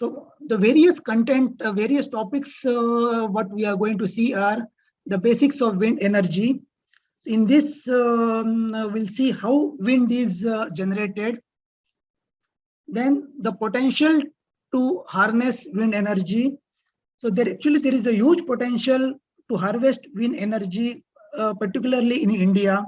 So the various content, various topics, what we are going to see are the basics of wind energy. In this, we'll see how wind is generated. Then the potential to harness wind energy. So there is a huge potential to harvest wind energy, particularly in India.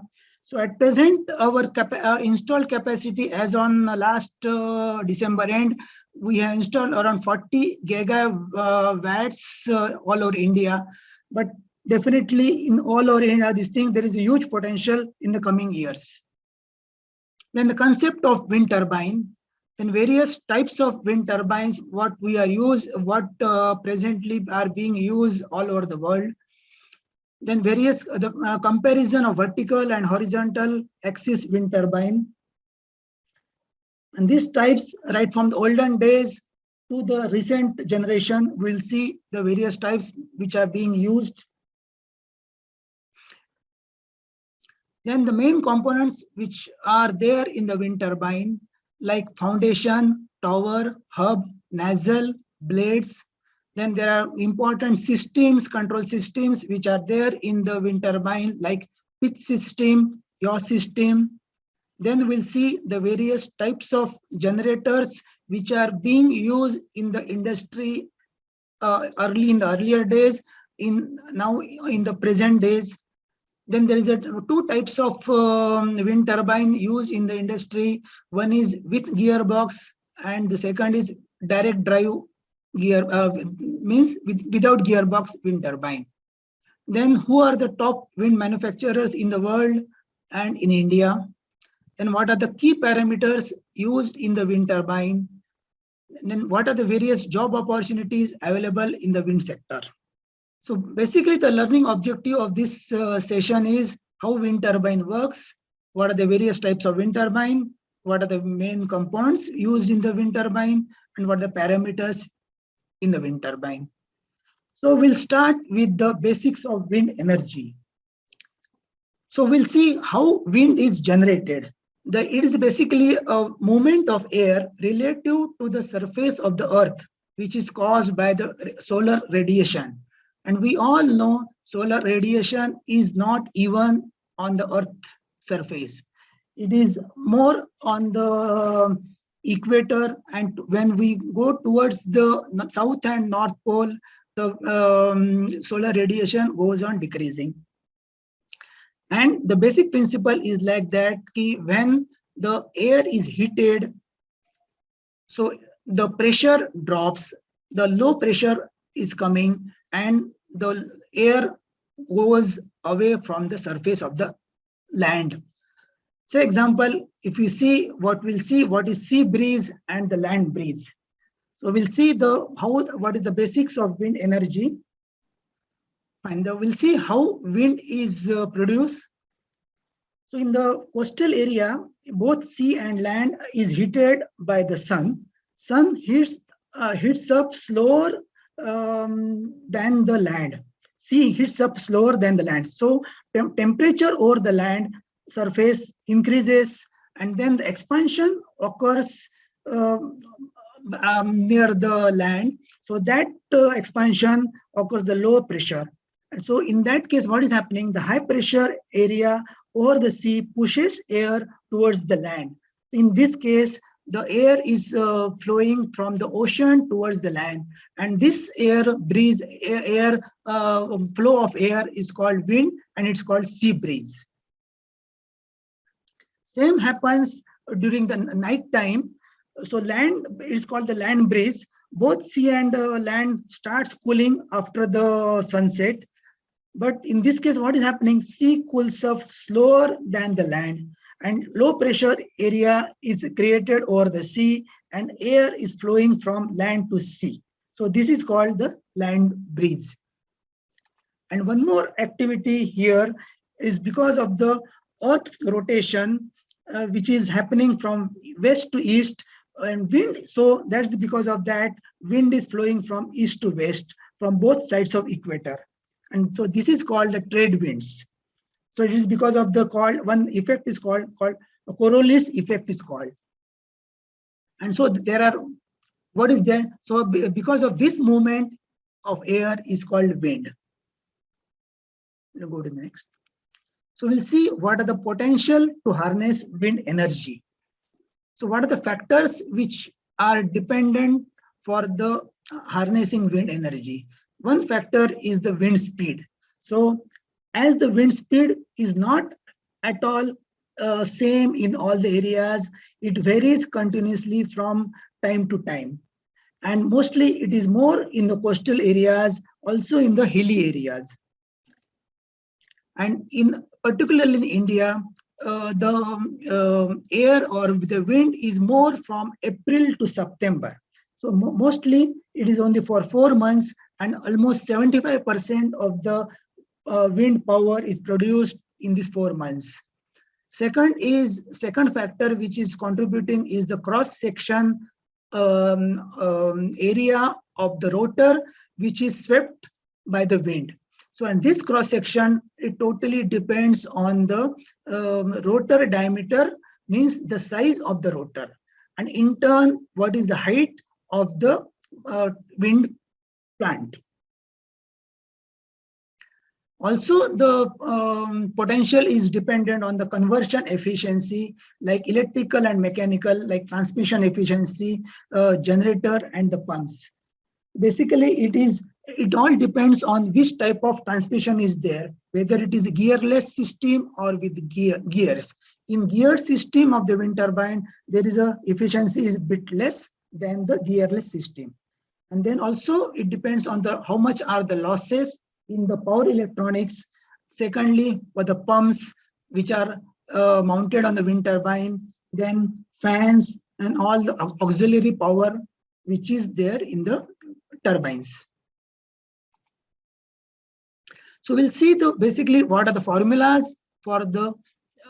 So at present, our installed capacity as on last December end, we have installed around 40 gigawatts all over India. But definitely in all over India, this thing, there is a huge potential in the coming years. Then the concept of wind turbine, then various types of wind turbines, what presently are being used all over the world. Then various comparison of vertical and horizontal axis wind turbine. And these types, right from the olden days to the recent generation, we'll see the various types which are being used. Then the main components which are there in the wind turbine, like foundation, tower, hub, nacelle, blades. Then there are important systems, control systems, which are there in the wind turbine, like pitch system, yaw system. Then we'll see the various types of generators which are being used in the industry in the earlier days, now in the present days. Then there is two types of wind turbine used in the industry. One is with gearbox, and the second is direct drive gear, means without gearbox wind turbine. Then who are the top wind manufacturers in the world and in India? Then what are the key parameters used in the wind turbine? And then what are the various job opportunities available in the wind sector? So basically the learning objective of this session is how wind turbine works, what are the various types of wind turbine, what are the main components used in the wind turbine, and what are the parameters in the wind turbine. So we'll start with the basics of wind energy. So we'll see how wind is generated. It is basically a movement of air relative to the surface of the earth, which is caused by the solar radiation. And we all know solar radiation is not even on the earth surface. It is more on the equator, and when we go towards the south and north pole, the solar radiation goes on decreasing. And the basic principle is like that, when the air is heated, so the pressure drops, the low pressure is coming, and the air goes away from the surface of the land. So example, if we see, what is sea breeze and the land breeze. So we'll see what is the basics of wind energy. And we'll see how wind is produced. So in the coastal area, both sea and land is heated by the sun. Sun heats up slower than the land. Sea heats up slower than the land. So temperature over the land surface increases, and then the expansion occurs near the land. So that expansion occurs the low pressure. And so in that case, what is happening? The high pressure area over the sea pushes air towards the land. In this case, the air is flowing from the ocean towards the land, and this flow of air is called wind, and it's called sea breeze. Same happens during the night time. So land is called the land breeze. Both sea and land starts cooling after the sunset. But in this case, what is happening? Sea cools off slower than the land, and low pressure area is created over the sea, and air is flowing from land to sea. So this is called the land breeze. And one more activity here is because of the earth rotation, which is happening from west to east, and wind. So that's because of that, wind is flowing from east to west from both sides of equator. And so this is called the trade winds. So it is because of the one effect is called a Coriolis effect is called. And so there are what is there? So because of this movement of air is called wind. We'll go to the next. So we'll see what are the potential to harness wind energy. So what are the factors which are dependent for the harnessing wind energy? One factor is the wind speed. So as the wind speed is not at all same in all the areas, it varies continuously from time to time. And mostly it is more in the coastal areas, also in the hilly areas. And particularly in India, the air or the wind is more from April to September. So mostly it is only for 4 months, and almost 75% of the wind power is produced in these 4 months. Second factor which is contributing is the cross section area of the rotor, which is swept by the wind. So in this cross section, it totally depends on the rotor diameter, means the size of the rotor, and in turn, what is the height of the wind plant. Also, the potential is dependent on the conversion efficiency, like electrical and mechanical, like transmission efficiency, generator, and the pumps. Basically, it all depends on which type of transmission is there, whether it is a gearless system or with gears. In gear system of the wind turbine, there is a efficiency is a bit less than the gearless system. And then also it depends on how much are the losses in the power electronics. Secondly, for the pumps which are mounted on the wind turbine, then fans and all the auxiliary power which is there in the turbines. So we'll see basically what are the formulas for the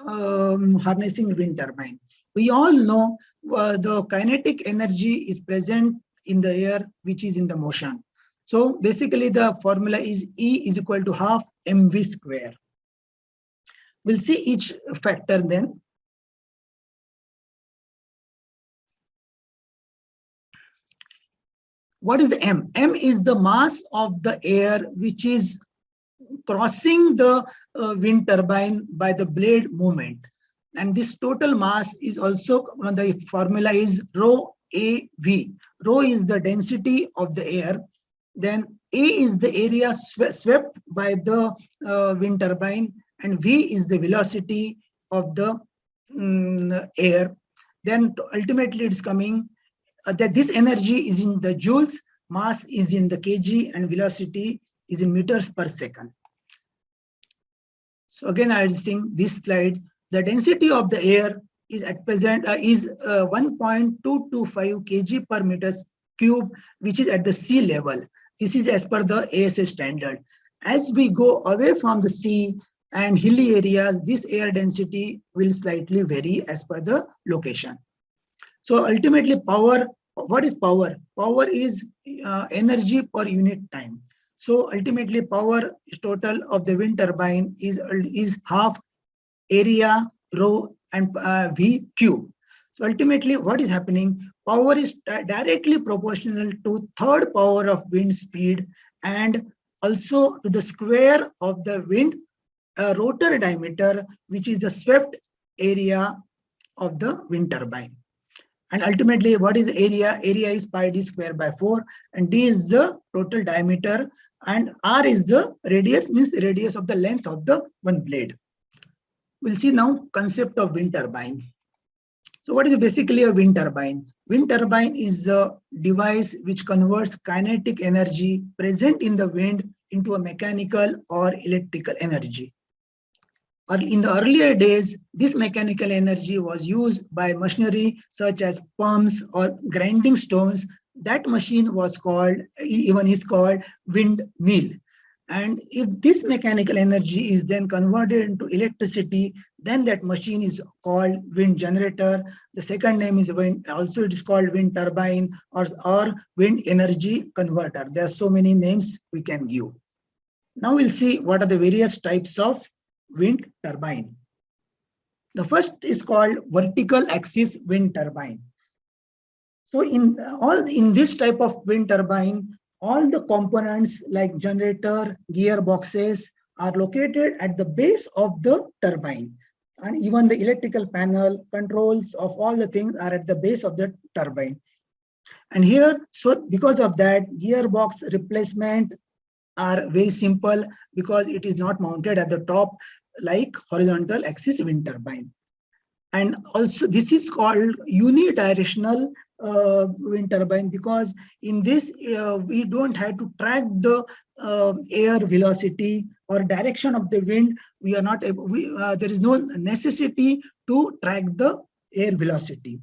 harnessing wind turbine. We all know the kinetic energy is present in the air, which is in the motion. So basically the formula is E is equal to half mv square. We'll see each factor then. What is the M? M is the mass of the air which is crossing the wind turbine by the blade movement. And this total mass is also, the formula is rho AV. Rho is the density of the air. Then A is the area swept by the wind turbine, and V is the velocity of the air. Then ultimately it's coming that this energy is in the joules, mass is in the kg, and velocity is in meters per second. So again, I think this slide, the density of the air is at present is 1.225 kg per meters cube, which is at the sea level. This is as per the ASA standard. As we go away from the sea and hilly areas, this air density will slightly vary as per the location. So ultimately power, what is power? Power is energy per unit time. So ultimately power total of the wind turbine is half area rho and V cube. So ultimately what is happening? Power is directly proportional to third power of wind speed and also to the square of the wind rotor diameter, which is the swept area of the wind turbine. And ultimately, what is area? Area is pi d square by 4, and d is the total diameter, and r is the radius, means radius of the length of the one blade. We'll see now concept of wind turbine. So what is basically a wind turbine? Wind turbine is a device which converts kinetic energy present in the wind into a mechanical or electrical energy. In the earlier days, this mechanical energy was used by machinery such as pumps or grinding stones. That machine was called, even is called windmill. And if this mechanical energy is then converted into electricity, then that machine is called wind generator. The second name is wind, also it is called wind turbine or wind energy converter. There are so many names we can give. Now we'll see what are the various types of wind turbine. The first is called vertical axis wind turbine. So in this type of wind turbine, all the components like generator, gearboxes are located at the base of the turbine. And even the electrical panel, controls of all the things are at the base of the turbine. And here, so because of that, gearbox replacement are very simple because it is not mounted at the top like horizontal axis wind turbine. And also this is called unidirectional wind turbine, because in this we don't have to track the air velocity or direction of the wind. We are not able, there is no necessity to track the air velocity.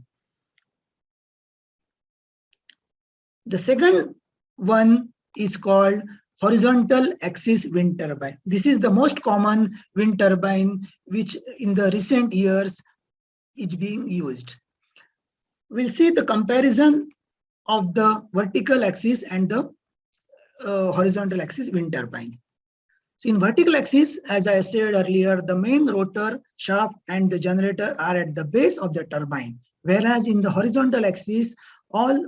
The second one is called horizontal axis wind turbine. This is the most common wind turbine which in the recent years is being used. We'll see the comparison of the vertical axis and the horizontal axis wind turbine. So in vertical axis, as I said earlier, the main rotor shaft and the generator are at the base of the turbine, whereas in the horizontal axis, all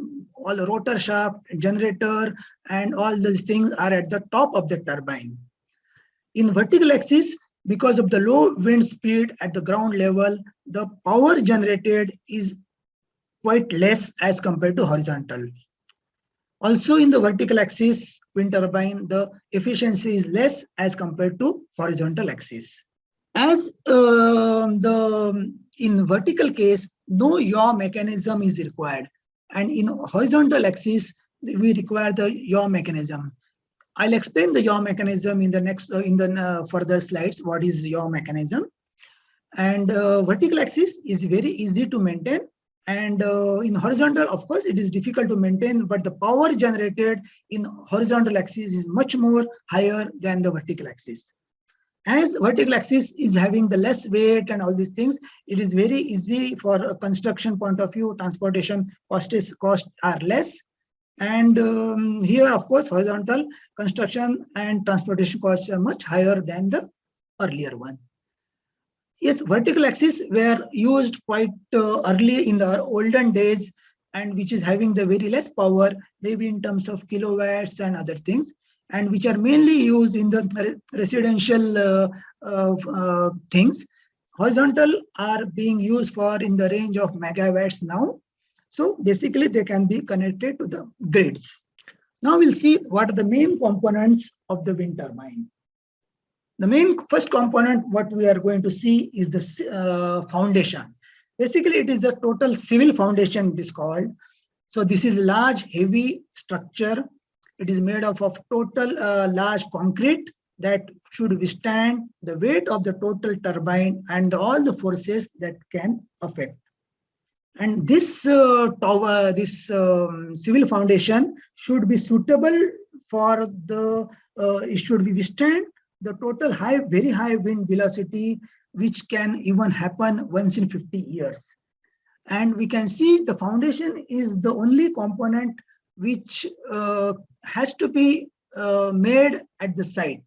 rotor shaft, generator, and all these things are at the top of the turbine. In vertical axis, because of the low wind speed at the ground level, the power generated is quite less as compared to horizontal. Also in the vertical axis wind turbine, the efficiency is less as compared to horizontal axis. As in vertical case, no yaw mechanism is required, and in horizontal axis we require the yaw mechanism. I'll explain the yaw mechanism in the next further slides. What is the yaw mechanism? And vertical axis is very easy to maintain, and in horizontal, of course, it is difficult to maintain, but the power generated in horizontal axis is much more higher than the vertical axis. As vertical axis is having the less weight and all these things, it is very easy for a construction point of view. Transportation costs are less. And here, of course, horizontal construction and transportation costs are much higher than the earlier one. Yes, vertical axis were used quite early in the olden days, and which is having the very less power, maybe in terms of kilowatts and other things, and which are mainly used in the residential things. Horizontal are being used for in the range of megawatts now. So basically they can be connected to the grids. Now we'll see what are the main components of the wind turbine. The main first component what we are going to see is the foundation. Basically it is the total civil foundation it is called. So this is large heavy structure. It is made up of total large concrete that should withstand the weight of the total turbine and all the forces that can affect. And this tower, this civil foundation should be suitable for the, it should be withstand the total high, very high wind velocity, which can even happen once in 50 years. And we can see the foundation is the only component which has to be made at the site.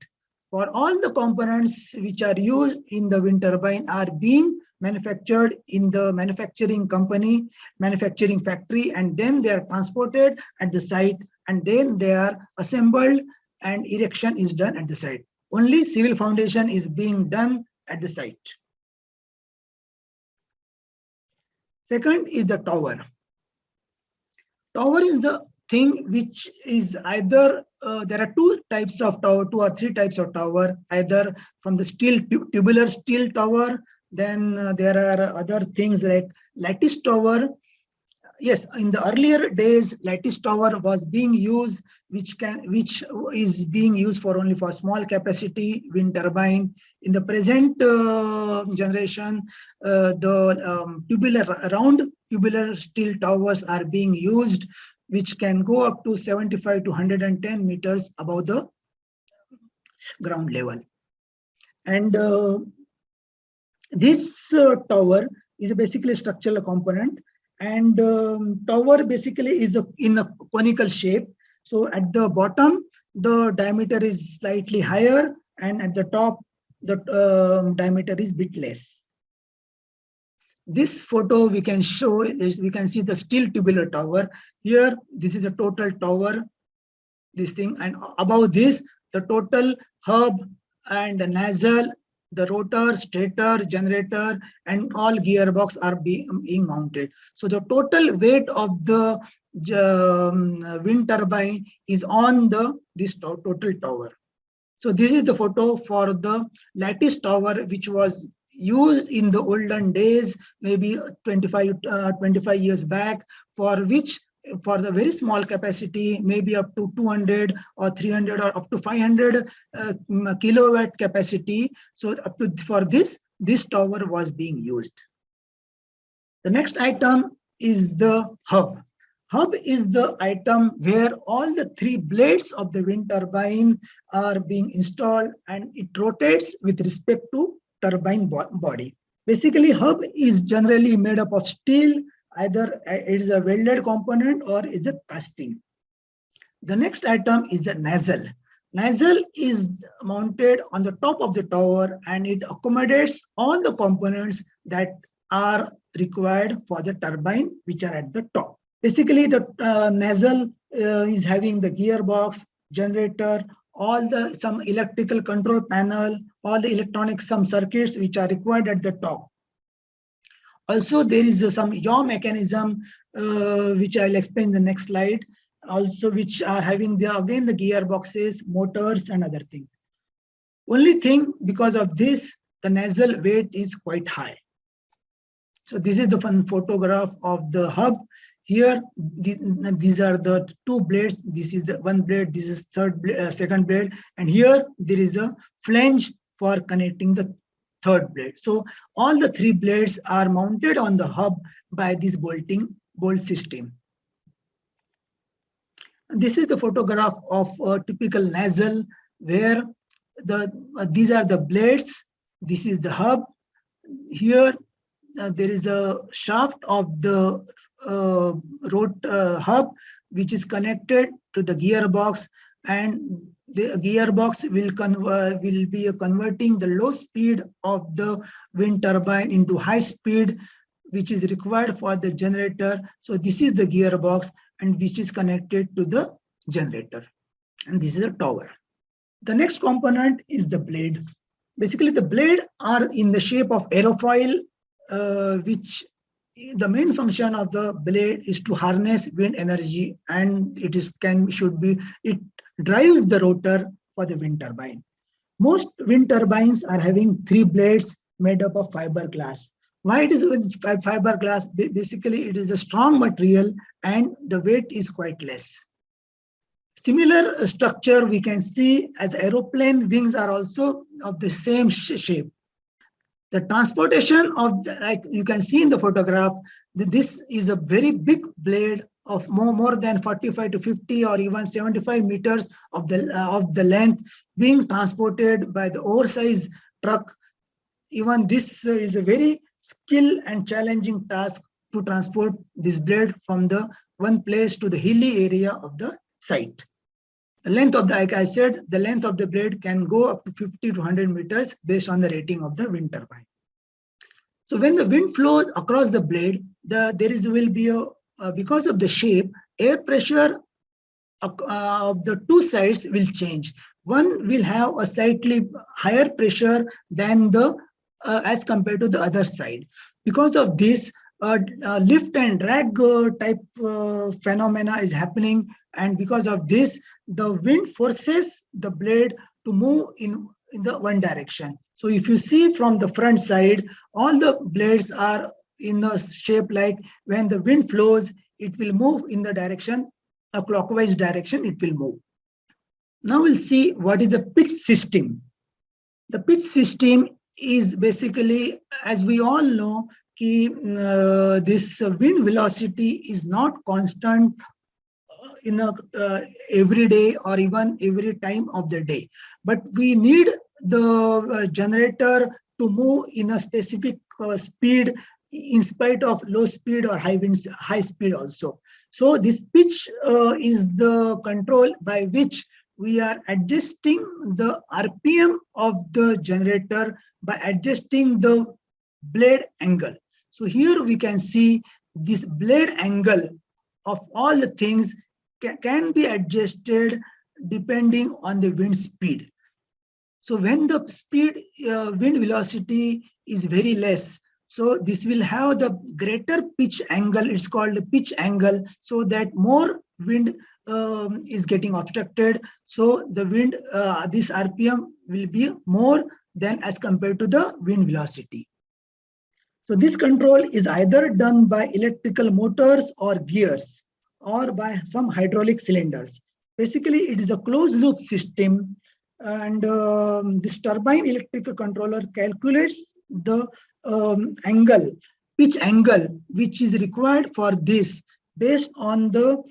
For all the components which are used in the wind turbine are being manufactured in the manufacturing company, manufacturing factory, and then they are transported at the site, and then they are assembled and erection is done at the site. Only civil foundation is being done at the site. Second is the tower. Tower is the thing which is either, there are two types of tower, two or three types of tower, either from the steel, tubular steel tower, then there are other things like lattice tower. Yes, in the earlier days, lattice tower was being used, which is being used for only for small capacity wind turbine. In the present generation, the round tubular steel towers are being used, which can go up to 75 to 110 meters above the ground level. And this tower is basically a structural component, and tower basically is in a conical shape. So at the bottom, the diameter is slightly higher, and at the top, the diameter is bit less. This photo we can show is, we can see the steel tubular tower. Here, this is a total tower, this thing, and above this, the total hub and the nozzle, the rotor, stator, generator, and all gearbox are being mounted. So the total weight of the wind turbine is on this total tower. So this is the photo for the lattice tower, which was used in the olden days, maybe 25 years back, for which, for the very small capacity, maybe up to 200 or 300 or up to 500 kilowatt capacity. So up to, for this tower was being used. The next item is the hub. Hub is the item where all the three blades of the wind turbine are being installed, and it rotates with respect to turbine body. Basically, hub is generally made up of steel, either it is a welded component or is a casting. The next item is the nozzle. Nozzle is mounted on the top of the tower, and it accommodates all the components that are required for the turbine, which are at the top. Basically, the nozzle is having the gearbox, generator, all the some electrical control panel, all the electronic some circuits which are required at the top. Also, there is some yaw mechanism, which I'll explain in the next slide. Also, which are having the again the gearboxes, motors, and other things. Only thing, because of this, the nozzle weight is quite high. So this is the one photograph of the hub. Here, these are the two blades. This is the one blade. This is second blade, and here there is a flange for connecting the third blade. So all the three blades are mounted on the hub by this bolt system. This is the photograph of a typical nozzle, where these are the blades. This is the hub. Here there is a shaft of the hub, which is connected to the gearbox, and the gearbox will be converting the low speed of the wind turbine into high speed, which is required for the generator. So this is the gearbox, and which is connected to the generator, and this is a tower. The next component is the blade. Basically, the blade are in the shape of aerofoil, which the main function of the blade is to harness wind energy, and it drives the rotor for the wind turbine. Most wind turbines are having three blades made up of fiberglass. Why it is with fiberglass? Basically, it is a strong material and the weight is quite less. Similar structure we can see as aeroplane wings are also of the same shape. The transportation of, like you can see in the photograph, this is a very big blade of more than 45 to 50 or even 75 meters of the length, being transported by the oversized truck. Even this is a very skill and challenging task to transport this blade from the one place to the hilly area of the site. The length of the, like I said, the length of the blade can go up to 50 to 100 meters based on the rating of the wind turbine. So when the wind flows across the blade, will be a, because of the shape, air pressure of the two sides will change. One will have a slightly higher pressure than the as compared to the other side. Because of this, lift and drag type phenomena is happening, and because of this, the wind forces the blade to move in the one direction. So if you see from the front side, all the blades are in a shape like when the wind flows, it will move in the direction, a clockwise direction, it will move. Now we'll see what is the pitch system. The pitch system is basically, as we all know, this wind velocity is not constant in every day or even every time of the day, but we need the generator to move in a specific speed in spite of low speed or high speed also. So this pitch is the control by which we are adjusting the RPM of the generator by adjusting the blade angle. So here we can see this blade angle of all the things can be adjusted depending on the wind speed. So when the wind velocity is very less, so this will have the greater pitch angle. It's called the pitch angle, so that more wind is getting obstructed. So the wind, this RPM will be more than as compared to the wind velocity. So this control is either done by electrical motors or gears or by some hydraulic cylinders. Basically, it is a closed loop system, and this turbine electrical controller calculates the pitch angle, which is required for this based on the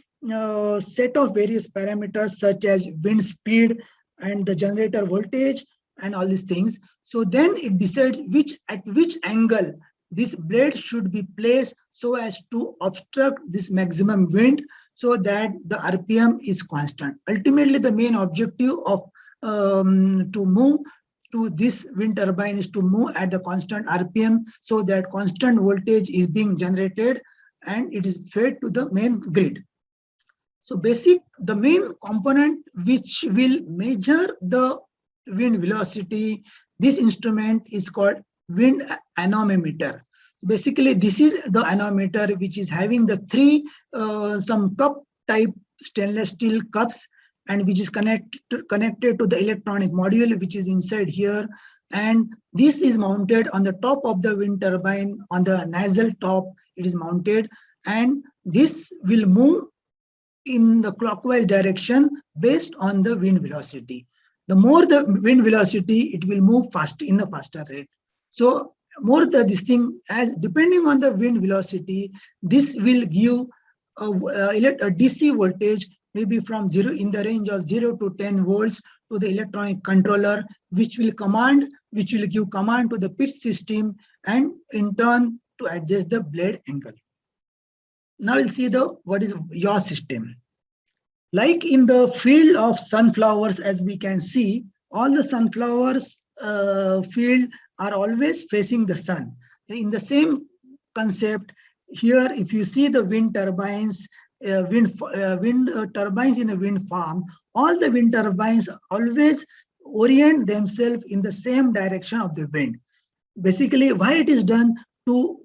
set of various parameters such as wind speed and the generator voltage and all these things. So then it decides at which angle this blade should be placed so as to obstruct this maximum wind, so that the RPM is constant. Ultimately, the main objective of to move to this wind turbine is to move at the constant RPM, so that constant voltage is being generated and it is fed to the main grid. So the main component which will measure the wind velocity, this instrument is called wind anemometer. Basically, this is the anemometer which is having the three some cup type stainless steel cups, and which is connected to the electronic module which is inside here. And this is mounted on the top of the wind turbine, on the nozzle top it is mounted, and this will move in the clockwise direction based on the wind velocity. The more the wind velocity, it will move in the faster rate. So more this thing, as depending on the wind velocity, this will give a DC voltage, maybe from 0 in the range of 0 to 10 volts to the electronic controller, which will give command to the pitch system, and in turn to adjust the blade angle. Now we'll see what is yaw system. Like in the field of sunflowers, as we can see, all the sunflowers field are always facing the sun. In the same concept, here if you see the wind turbines, turbines in a wind farm, all the wind turbines always orient themselves in the same direction of the wind. Basically, why it is done? To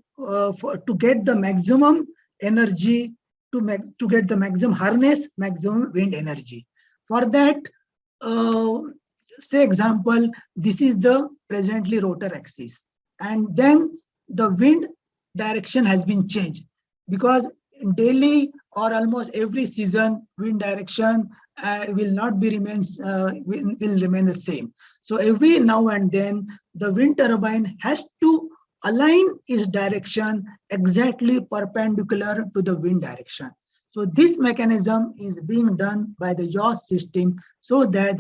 get the maximum energy, to get the maximum wind energy. For that, say example, this is the presently rotor axis, and then the wind direction has been changed, because daily or almost every season wind direction will remain the same. So every now and then the wind turbine has to align its direction exactly perpendicular to the wind direction. So this mechanism is being done by the yaw system, so that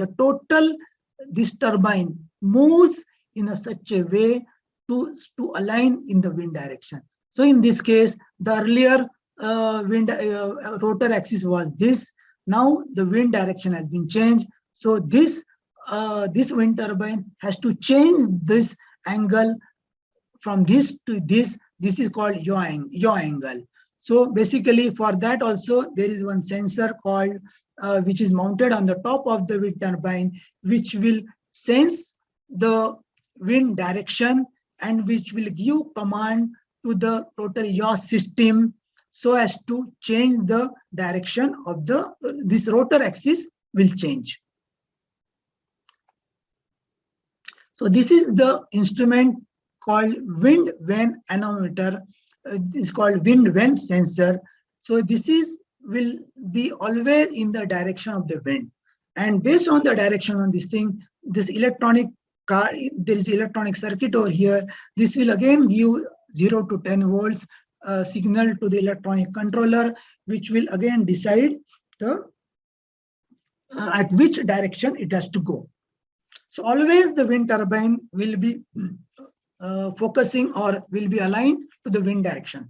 this turbine moves in such a way to align in the wind direction. So in this case, the earlier rotor axis was this. Now the wind direction has been changed. So this wind turbine has to change this angle from this to this. This is called yaw angle. So basically, for that also there is one sensor called which is mounted on the top of the wind turbine, which will sense the wind direction and which will give command to the total yaw system, so as to change the direction of this rotor axis will change. So this is the instrument called wind vane anemometer. Is called wind vane sensor. So this will be always in the direction of the wind, and based on the direction on this thing, there is electronic circuit over here. This will again give 0 to 10 volts signal to the electronic controller, which will again decide at which direction it has to go. So always the wind turbine will be focusing or will be aligned to the wind direction.